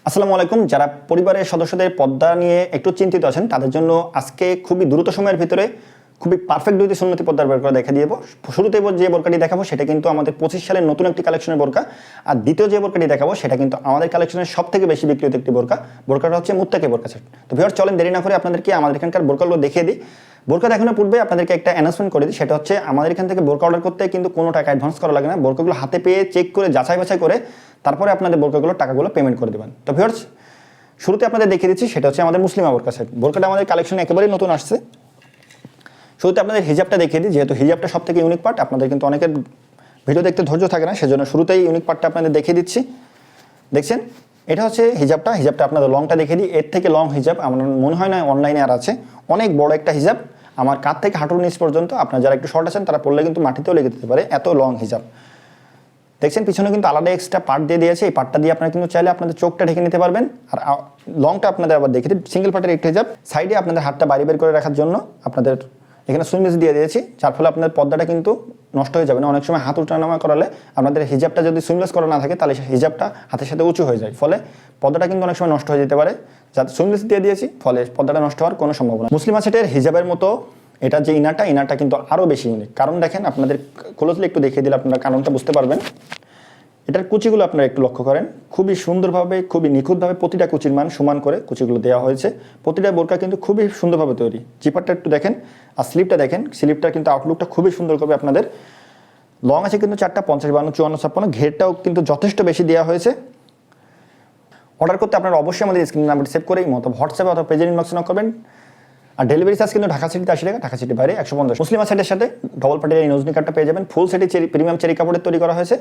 আসসালামু আলাইকুম। যারা পরিবারের সদস্যদের পর্দা নিয়ে একটু চিন্তিত আছেন তাদের জন্য আজকে খুবই দ্রুত সময়ের ভিতরে খুবই পারফেক্ট দুইটি সুন্নতি পর্দার বোরকা দেখা দিয়ে শুরুতে যে বোরকাটি দেখাবো সেটা কিন্তু আমাদের 25 সালের নতুন একটি কালেকশনের বোরকা, আর দ্বিতীয় যে বোরকাটি দেখাবো সেটা কিন্তু আমাদের কালেকশনের সবথেকে বেশি বিক্রিত একটি বোরকাটা হচ্ছে মুত্তাকি বোরকা সেট। তো ভিউয়ার্স চলেন দেরি না করে আপনাদেরকে আমাদের এখানকার বোরকাগুলো দেখিয়ে দিই। বোরকা দেখানোর পূর্বে আপনাদেরকে একটা অ্যানাউন্সমেন্ট করে দিই, সেটা হচ্ছে আমাদের এখান থেকে বোরকা অর্ডার করতে কিন্তু কোনো টাকা অ্যাডভান্স করা লাগে না। বোরকাগুলো হাতে পেয়ে চেক করে যাচাই বাছাই করে তারপরে আপনাদের বোরকাগুলোর টাকাগুলো পেমেন্ট করে দেবেন। তো ভিউয়ার্স শুরুতে আপনাদের দেখিয়ে দিচ্ছি, সেটা হচ্ছে আমাদের মুসলিমা বোরকা সেট। বোরকাটা আমাদের কালেকশনে একেবারেই নতুন আসছে। শুরুতে আপনাদের হিজাবটা দেখিয়ে দিই, যেহেতু হিজাবটা সব থেকে ইউনিক পার্ট, আপনাদের কিন্তু অনেকের ভিডিও দেখতে ধৈর্য থাকে না, সেজন্য শুরুতেই ইউনিক পার্টটা আপনাদের দেখিয়ে দিচ্ছি। দেখছেন এটা হচ্ছে হিজাবটা আপনাদের লংটা দেখিয়ে দিই। এর থেকে লং হিজাব আমার মনে হয় না অনলাইনে আর আছে। অনেক বড় একটা হিজাব, আমার কাঁধ থেকে হাঁটুর নিচ পর্যন্ত। আপনারা যারা একটু শর্ট আছেন তারা পড়লে কিন্তু মাটিতেও লেগে যেতে পারে, এত লং হিজাব। দেখছেন পিছনে কিন্তু আলাদা এক্সট্রা পার্ট দিয়ে দিয়েছে, এই পার্টটা দিয়ে আপনারা কিন্তু চাইলে আপনাদের চোখটা ঢেকে নিতে পারবেন। আর লংটা আপনাদের আবার দেখে দিই, সিঙ্গেল পার্টের একটা হিজাব। সাইডে আপনাদের হাতটা বাইরে বের করে রাখার জন্য আপনাদের এখানে সুইমিস দিয়ে দিয়েছি, যার ফলে আপনাদের পর্দাটা কিন্তু নষ্ট হয়ে যাবে না। অনেক সময় হাত উঠানামা করালে আপনাদের হিজাবটা যদি সুইমলেস করা না থাকে তাহলে হিজাবটা হাতের সাথে উঁচু হয়ে যায়, ফলে পর্দাটা কিন্তু অনেক সময় নষ্ট হয়ে যেতে পারে। যাতে সুইমলেস দিয়ে দিয়েছি ফলে পর্দাটা নষ্ট হওয়ার কোনো সম্ভাবনা। মুসলিমা সেটের হিজাবের মতো এটা যে ইনারটা কিন্তু আরও বেশি ইউনিক। কারণ দেখেন আপনাদের ক্লোজলি একটু দেখিয়ে দিলে আপনারা কারণটা বুঝতে পারবেন। এটার কুচিগুলো আপনারা একটু লক্ষ্য করেন, খুবই সুন্দরভাবে খুবই নিখুঁতভাবে প্রতিটা কুচির মান সমান করে কুচিগুলো দেওয়া হয়েছে। প্রতিটা বোরকা কিন্তু খুবই সুন্দরভাবে তৈরি। জিপারটা একটু দেখেন আর স্লিপটা দেখেন, স্লিপটা কিন্তু আউটলুকটা খুবই সুন্দর করবে আপনাদের। লং আছে কিন্তু 4টা, 50, 52, 54, 56। ঘেরটাও কিন্তু যথেষ্ট বেশি দেওয়া হয়েছে। অর্ডার করতে আপনারা অবশ্যই আমাদের স্ক্রিন নাম্বারটি সেভ করে হোয়াটসঅ্যাপে অথবা পেজের ইনবক্সে নক করবেন। আর ডেলিভারি চার্জ কিন্তু ঢাকা সিটিতে 80 টাকা, ঢাকা সিটির বাইরে 150। মুসলিমা সেটের সাথে ডবল পার্টির এই নজনি কার্ডটা পেয়ে যাবেন। ফুল সেটি প্রিমিয়াম চেরি কাপড়ের তৈরি করা হয়েছে।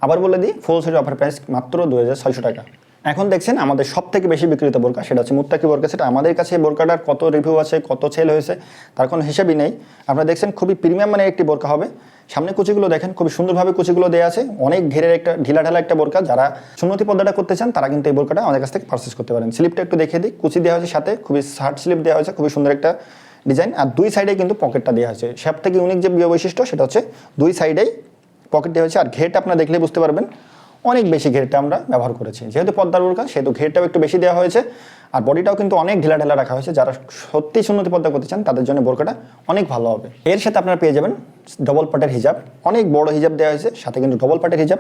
আবার বলে দিই, ফুল সেটের অফার প্রাইস মাত্র 2600 টাকা। এখন দেখছেন আমাদের সব থেকে বেশি বিক্রিত বোরকা, সেটা হচ্ছে মুত্তাকি বোরকা সেট। আমাদের কাছে এই বোরকাটার কত রিভিউ আছে, কত সেল হয়েছে তার কোনো হিসাবই নেই। আপনারা দেখছেন খুবই প্রিমিয়াম মানের একটি বোরকা হবে। সামনে কুচিগুলো দেখেন, খুবই সুন্দরভাবে কুচিগুলো দেওয়া আছে। অনেক ঘেরের একটা ঢিলাঢালা একটা বোরকা। যারা সুন্নতি পর্দাটা করতে চান তারা কিন্তু এই বোরকাটা আমাদের কাছ থেকে পারচেস করতে পারেন। স্লিপটা একটু দেখিয়ে দিই, কুচি দেওয়া হয়েছে, সাথে খুবই শার্ট স্লিপ দেওয়া হয়েছে, খুবই সুন্দর একটা ডিজাইন। আর দুই সাইডে কিন্তু পকেটটা দেওয়া হয়েছে। সব থেকে ইউনিক যে বৈশিষ্ট্য সেটা হচ্ছে দুই সাইডেই পকেট দেওয়া হয়েছে। আর ঘেরটা আপনারা দেখলে বুঝতে পারবেন অনেক বেশি ঘেরটা আমরা ব্যবহার করেছি, যেহেতু পর্দার বোরকা সেহেতু ঘেরটাও একটু বেশি দেওয়া হয়েছে। আর বডিটাও কিন্তু অনেক ঢিলা রাখা হয়েছে। যারা সত্যি সুন্নতি পর্দা করতে চান তাদের জন্য বোরকাটা অনেক ভালো হবে। এর সাথে আপনারা পেয়ে যাবেন ডবল পার্টের হিজাব, অনেক বড় হিজাব দেওয়া হয়েছে, সাথে কিন্তু ডবল পার্টের হিজাব।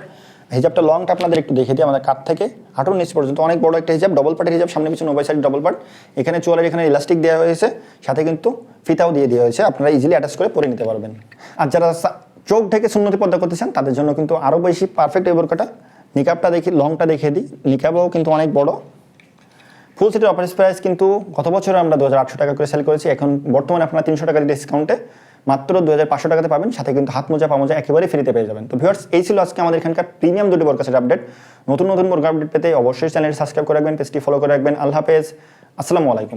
হিজাবটা লংটা আপনাদের একটু দেখে দিই, আমাদের কাঁধ থেকে হাঁটুর নিচ পর্যন্ত অনেক বড় একটা হিজাব, ডবল পার্টের হিজাব। সামনে পিছনে উভয় সাইড ডবল পার্ট। এখানে চুয়ালের এখানে ইলাস্টিক দেওয়া হয়েছে, সাথে কিন্তু ফিতাও দিয়ে দেওয়া হয়েছে, আপনারা ইজিলি অ্যাটাচ করে পরে নিতে পারবেন। আর যারা চোখ ঢেকে সুন্নতি পর্দা করতে চান তাদের জন্য কিন্তু আরও বেশি পারফেক্ট এই বোরকাটা। নিকাবটা দেখি, লংটা দেখিয়ে দিই, নিকাবও কিন্তু অনেক বড়। ফুল সেটের অফার প্রাইস কিন্তু গত বছরে আমরা 2800 টাকা করে সেল করেছি। এখন বর্তমানে আপনারা 300 টাকার ডিসকাউন্টে মাত্র 2500 টাকাতে পাবেন, সাথে কিন্তু হাত মোজা পা মোজা একেবারে ফ্রিতে পেয়ে যাবেন। তো ভিউয়ার্স এই ছিল আজকে আমাদের এখানকার প্রিমিয়াম দুটি বোরকা সেট আপডেট। নতুন বোরকা আপডেট পেতে অবশ্যই চ্যানেলটি সাবস্ক্রাইব করে রাখবেন, পেজটি ফলো করে রাখবেন। আল্লাহ হাফেজ, আসসালামু আলাইকুম।